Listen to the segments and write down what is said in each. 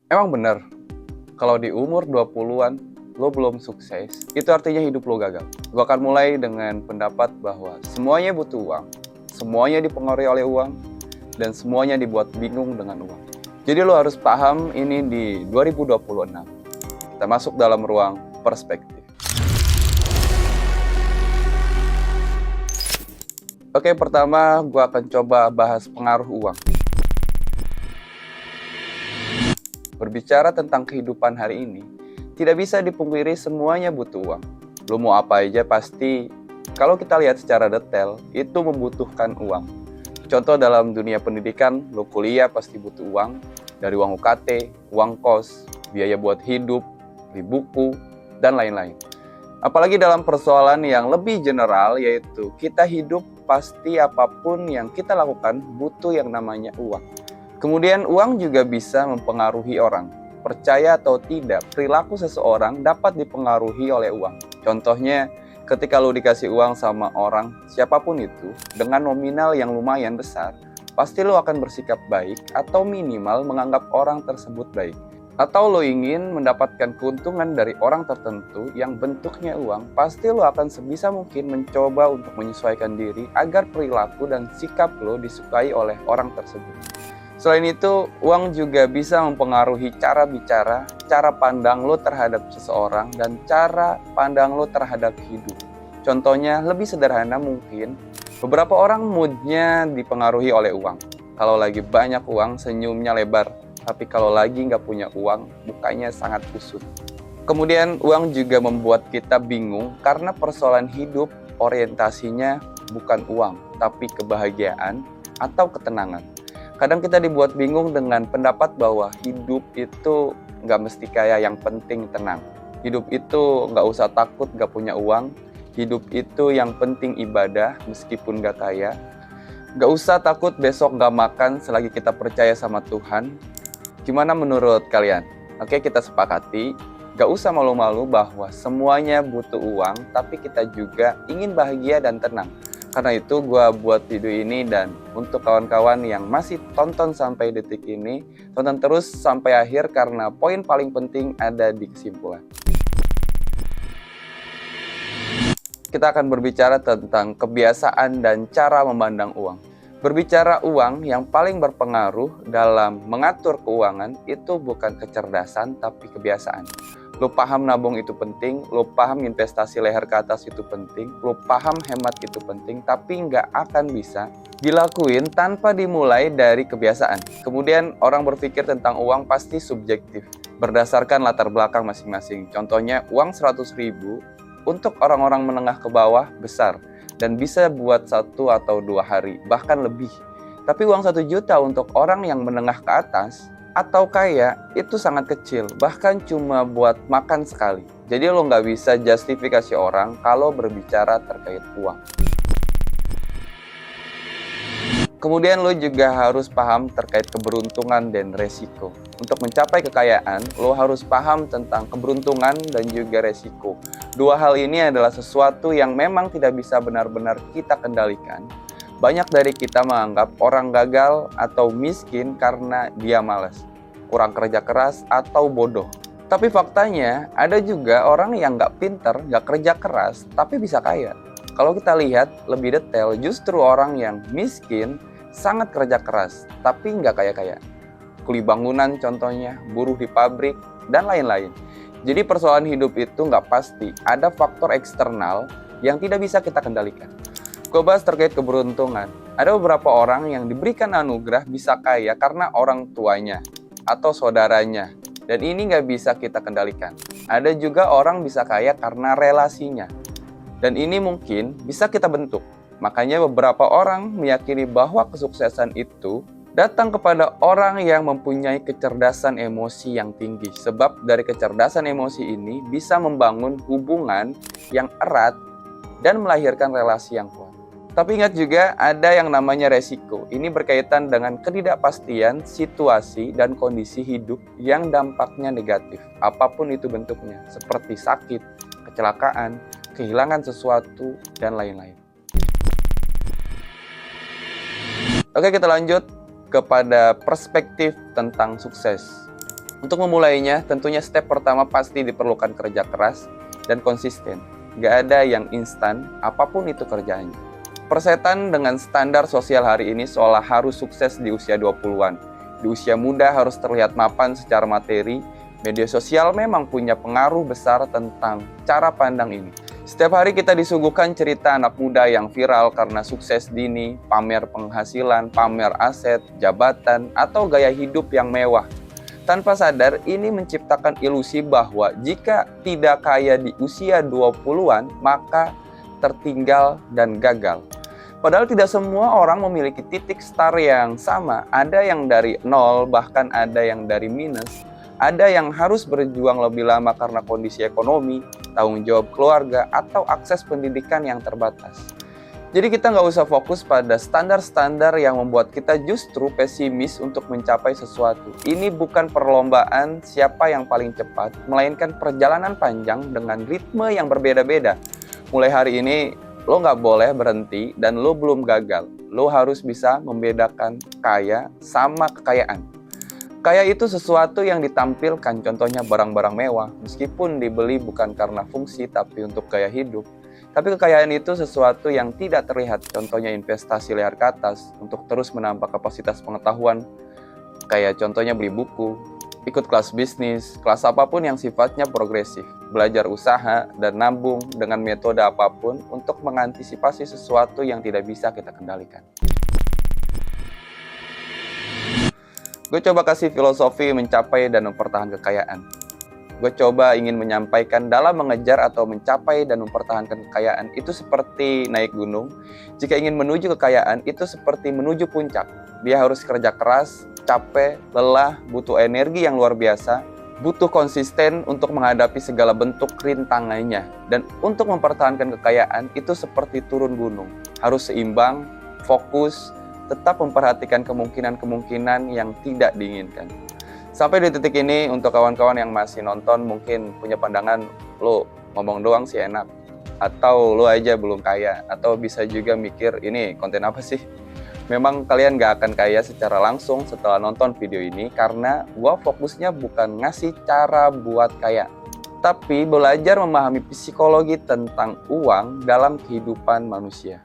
Emang bener, kalau di umur 20-an lo belum sukses, itu artinya hidup lo gagal. Gue akan mulai dengan pendapat bahwa semuanya butuh uang, semuanya dipengaruhi oleh uang, dan semuanya dibuat bingung dengan uang. Jadi lo harus paham ini di 2026. Kita masuk dalam ruang perspektif. Oke, pertama gue akan coba bahas pengaruh uang. Berbicara tentang kehidupan hari ini, tidak bisa dipungkiri semuanya butuh uang. Lo mau apa aja pasti, kalau kita lihat secara detail, itu membutuhkan uang. Contoh dalam dunia pendidikan, lo kuliah pasti butuh uang. Dari uang UKT, uang kos, biaya buat hidup, beli buku, dan lain-lain. Apalagi dalam persoalan yang lebih general, yaitu kita hidup pasti apapun yang kita lakukan butuh yang namanya uang. Kemudian uang juga bisa mempengaruhi orang. Percaya atau tidak, perilaku seseorang dapat dipengaruhi oleh uang. Contohnya, ketika lo dikasih uang sama orang, siapapun itu, dengan nominal yang lumayan besar, pasti lo akan bersikap baik atau minimal menganggap orang tersebut baik. Atau lo ingin mendapatkan keuntungan dari orang tertentu yang bentuknya uang, pasti lo akan sebisa mungkin mencoba untuk menyesuaikan diri agar perilaku dan sikap lo disukai oleh orang tersebut. Selain itu, uang juga bisa mempengaruhi cara bicara, cara pandang lo terhadap seseorang, dan cara pandang lo terhadap hidup. Contohnya, lebih sederhana mungkin, beberapa orang moodnya dipengaruhi oleh uang. Kalau lagi banyak uang, senyumnya lebar. Tapi kalau lagi nggak punya uang, mukanya sangat kusut. Kemudian, uang juga membuat kita bingung karena persoalan hidup orientasinya bukan uang, tapi kebahagiaan atau ketenangan. Kadang kita dibuat bingung dengan pendapat bahwa hidup itu nggak mesti kaya, yang penting tenang. Hidup itu nggak usah takut nggak punya uang. Hidup itu yang penting ibadah meskipun nggak kaya. Nggak usah takut besok nggak makan selagi kita percaya sama Tuhan. Gimana menurut kalian? Oke, kita sepakati. Nggak usah malu-malu bahwa semuanya butuh uang, tapi kita juga ingin bahagia dan tenang. Karena itu gue buat video ini, dan untuk kawan-kawan yang masih tonton sampai detik ini, tonton terus sampai akhir karena poin paling penting ada di kesimpulan. Kita akan berbicara tentang kebiasaan dan cara memandang uang. Berbicara uang, yang paling berpengaruh dalam mengatur keuangan itu bukan kecerdasan tapi kebiasaan. Lo paham nabung itu penting, lo paham investasi leher ke atas itu penting, lo paham hemat itu penting, tapi nggak akan bisa dilakuin tanpa dimulai dari kebiasaan. Kemudian orang berpikir tentang uang pasti subjektif, berdasarkan latar belakang masing-masing. Contohnya uang 100.000 untuk orang-orang menengah ke bawah besar, dan bisa buat 1 atau 2 hari, bahkan lebih. Tapi uang 1 juta untuk orang yang menengah ke atas atau kaya itu sangat kecil, bahkan cuma buat makan sekali. Jadi lo nggak bisa justifikasi orang kalau berbicara terkait uang. Kemudian lo juga harus paham terkait keberuntungan dan resiko. Untuk mencapai kekayaan, lo harus paham tentang keberuntungan dan juga resiko. Dua hal ini adalah sesuatu yang memang tidak bisa benar-benar kita kendalikan. Banyak dari kita menganggap orang gagal atau miskin karena dia malas, kurang kerja keras, atau bodoh. Tapi faktanya, ada juga orang yang nggak pinter, nggak kerja keras, tapi bisa kaya. Kalau kita lihat lebih detail, justru orang yang miskin sangat kerja keras, tapi nggak kaya-kaya. Kuli bangunan contohnya, buruh di pabrik, dan lain-lain. Jadi persoalan hidup itu nggak pasti, ada faktor eksternal yang tidak bisa kita kendalikan. Gue bahas terkait keberuntungan. Ada beberapa orang yang diberikan anugerah bisa kaya karena orang tuanya atau saudaranya, dan ini nggak bisa kita kendalikan. Ada juga orang bisa kaya karena relasinya, dan ini mungkin bisa kita bentuk. Makanya beberapa orang meyakini bahwa kesuksesan itu datang kepada orang yang mempunyai kecerdasan emosi yang tinggi. Sebab dari kecerdasan emosi ini bisa membangun hubungan yang erat dan melahirkan relasi yang kuat. Tapi ingat juga ada yang namanya resiko. Ini berkaitan dengan ketidakpastian situasi dan kondisi hidup yang dampaknya negatif, apapun itu bentuknya, seperti sakit, kecelakaan, kehilangan sesuatu, dan lain-lain. Oke, kita lanjut kepada perspektif tentang sukses. Untuk memulainya, tentunya step pertama pasti diperlukan kerja keras dan konsisten. Gak ada yang instan, apapun itu kerjaannya. Persetan dengan standar sosial hari ini seolah harus sukses di usia 20-an. Di usia muda harus terlihat mapan secara materi. Media sosial memang punya pengaruh besar tentang cara pandang ini. Setiap hari kita disuguhkan cerita anak muda yang viral karena sukses dini, pamer penghasilan, pamer aset, jabatan, atau gaya hidup yang mewah. Tanpa sadar, ini menciptakan ilusi bahwa jika tidak kaya di usia 20-an, maka tertinggal dan gagal. Padahal tidak semua orang memiliki titik start yang sama. Ada yang dari nol, bahkan ada yang dari minus. Ada yang harus berjuang lebih lama karena kondisi ekonomi, tanggung jawab keluarga, atau akses pendidikan yang terbatas. Jadi kita nggak usah fokus pada standar-standar yang membuat kita justru pesimis untuk mencapai sesuatu. Ini bukan perlombaan siapa yang paling cepat, melainkan perjalanan panjang dengan ritme yang berbeda-beda. Mulai hari ini, lo nggak boleh berhenti dan lo belum gagal. Lo harus bisa membedakan kaya sama kekayaan. Kaya itu sesuatu yang ditampilkan, contohnya barang-barang mewah, meskipun dibeli bukan karena fungsi tapi untuk gaya hidup. Tapi kekayaan itu sesuatu yang tidak terlihat, contohnya investasi liar ke atas untuk terus menambah kapasitas pengetahuan, kayak contohnya beli buku, ikut kelas bisnis, kelas apapun yang sifatnya progresif, belajar usaha, dan nabung dengan metode apapun untuk mengantisipasi sesuatu yang tidak bisa kita kendalikan. Gue coba kasih filosofi mencapai dan mempertahankan kekayaan. Gue coba ingin menyampaikan dalam mengejar atau mencapai dan mempertahankan kekayaan itu seperti naik gunung. Jika ingin menuju kekayaan itu seperti menuju puncak. Dia harus kerja keras, capek, lelah, butuh energi yang luar biasa, butuh konsisten untuk menghadapi segala bentuk rintangannya. Dan untuk mempertahankan kekayaan itu seperti turun gunung. Harus seimbang, fokus, tetap memperhatikan kemungkinan-kemungkinan yang tidak diinginkan. Sampai di titik ini, untuk kawan-kawan yang masih nonton mungkin punya pandangan, lo ngomong doang sih enak, atau lo aja belum kaya, atau bisa juga mikir, ini konten apa sih? Memang kalian gak akan kaya secara langsung setelah nonton video ini, karena gua fokusnya bukan ngasih cara buat kaya, tapi belajar memahami psikologi tentang uang dalam kehidupan manusia.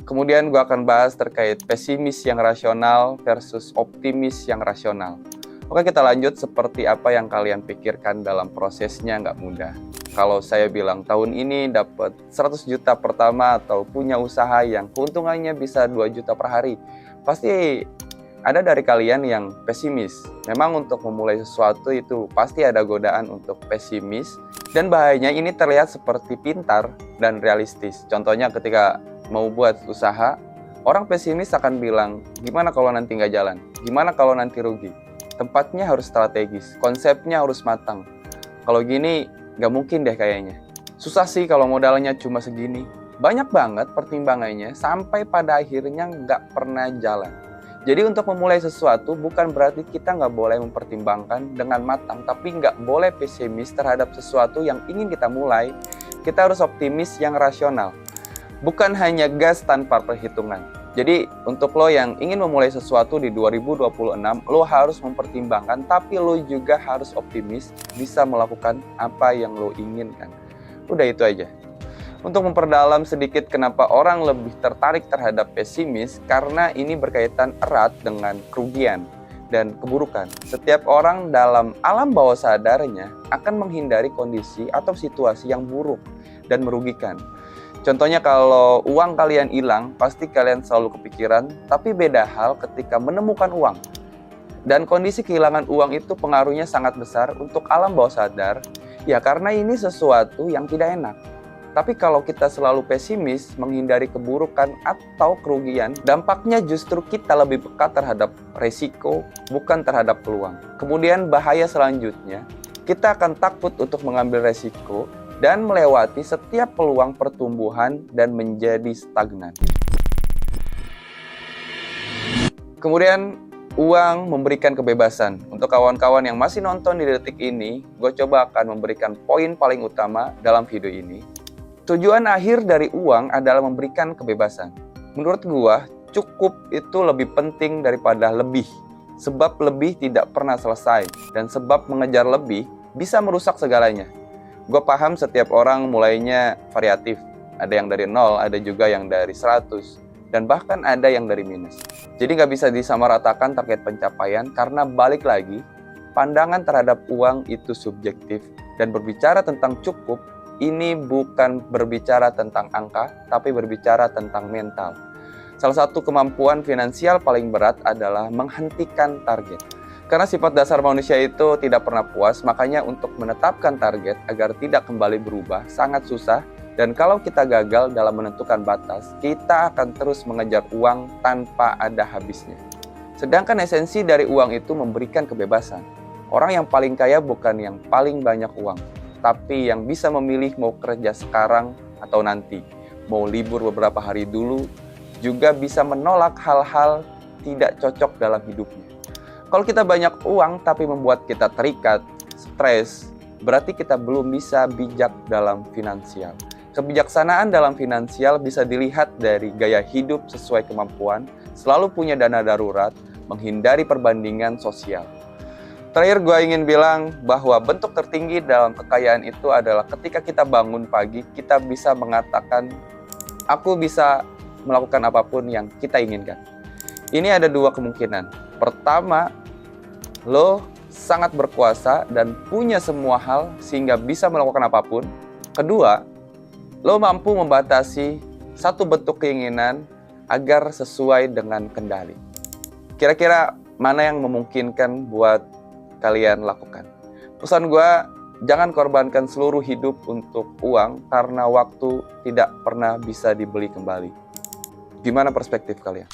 Kemudian gue akan bahas terkait pesimis yang rasional versus optimis yang rasional. Oke, kita lanjut. Seperti apa yang kalian pikirkan dalam prosesnya nggak mudah. Kalau saya bilang tahun ini dapat 100 juta pertama atau punya usaha yang keuntungannya bisa 2 juta per hari, pasti ada dari kalian yang pesimis. Memang untuk memulai sesuatu itu pasti ada godaan untuk pesimis, dan bahayanya ini terlihat seperti pintar dan realistis. Contohnya ketika mau buat usaha, orang pesimis akan bilang, gimana kalau nanti nggak jalan? Gimana kalau nanti rugi? Tempatnya harus strategis, konsepnya harus matang. Kalau gini, nggak mungkin deh kayaknya. Susah sih kalau modalnya cuma segini. Banyak banget pertimbangannya, sampai pada akhirnya nggak pernah jalan. Jadi untuk memulai sesuatu, bukan berarti kita nggak boleh mempertimbangkan dengan matang, tapi nggak boleh pesimis terhadap sesuatu yang ingin kita mulai. Kita harus optimis yang rasional. Bukan hanya gas tanpa perhitungan. Jadi untuk lo yang ingin memulai sesuatu di 2026, lo harus mempertimbangkan, tapi lo juga harus optimis bisa melakukan apa yang lo inginkan. Udah itu aja. Untuk memperdalam sedikit kenapa orang lebih tertarik terhadap pesimis, karena ini berkaitan erat dengan kerugian dan keburukan. Setiap orang dalam alam bawah sadarnya akan menghindari kondisi atau situasi yang buruk dan merugikan. Contohnya kalau uang kalian hilang, pasti kalian selalu kepikiran, tapi beda hal ketika menemukan uang. Dan kondisi kehilangan uang itu pengaruhnya sangat besar untuk alam bawah sadar, ya karena ini sesuatu yang tidak enak. Tapi kalau kita selalu pesimis, menghindari keburukan atau kerugian, dampaknya justru kita lebih peka terhadap resiko, bukan terhadap peluang. Kemudian bahaya selanjutnya, kita akan takut untuk mengambil resiko, dan melewati setiap peluang pertumbuhan dan menjadi stagnan. Kemudian, uang memberikan kebebasan. Untuk kawan-kawan yang masih nonton di detik ini, gue coba akan memberikan poin paling utama dalam video ini. Tujuan akhir dari uang adalah memberikan kebebasan. Menurut gue, cukup itu lebih penting daripada lebih. Sebab lebih tidak pernah selesai, dan sebab mengejar lebih bisa merusak segalanya. Gue paham setiap orang mulainya variatif. Ada yang dari 0, ada juga yang dari 100, dan bahkan ada yang dari minus. Jadi nggak bisa disamaratakan terkait pencapaian, karena balik lagi, pandangan terhadap uang itu subjektif, dan berbicara tentang cukup, ini bukan berbicara tentang angka, tapi berbicara tentang mental. Salah satu kemampuan finansial paling berat adalah menghentikan target. Karena sifat dasar manusia itu tidak pernah puas, makanya untuk menetapkan target agar tidak kembali berubah sangat susah. Dan kalau kita gagal dalam menentukan batas, kita akan terus mengejar uang tanpa ada habisnya. Sedangkan esensi dari uang itu memberikan kebebasan. Orang yang paling kaya bukan yang paling banyak uang, tapi yang bisa memilih mau kerja sekarang atau nanti, mau libur beberapa hari dulu, juga bisa menolak hal-hal tidak cocok dalam hidupnya. Kalau kita banyak uang tapi membuat kita terikat, stres, berarti kita belum bisa bijak dalam finansial. Kebijaksanaan dalam finansial bisa dilihat dari gaya hidup sesuai kemampuan, selalu punya dana darurat, menghindari perbandingan sosial. Terakhir gue ingin bilang bahwa bentuk tertinggi dalam kekayaan itu adalah ketika kita bangun pagi, kita bisa mengatakan, aku bisa melakukan apapun yang kita inginkan. Ini ada dua kemungkinan. Pertama, lo sangat berkuasa dan punya semua hal sehingga bisa melakukan apapun. Kedua, lo mampu membatasi satu bentuk keinginan agar sesuai dengan kendali. Kira-kira mana yang memungkinkan buat kalian lakukan? Pesan gue, jangan korbankan seluruh hidup untuk uang karena waktu tidak pernah bisa dibeli kembali. Gimana perspektif kalian?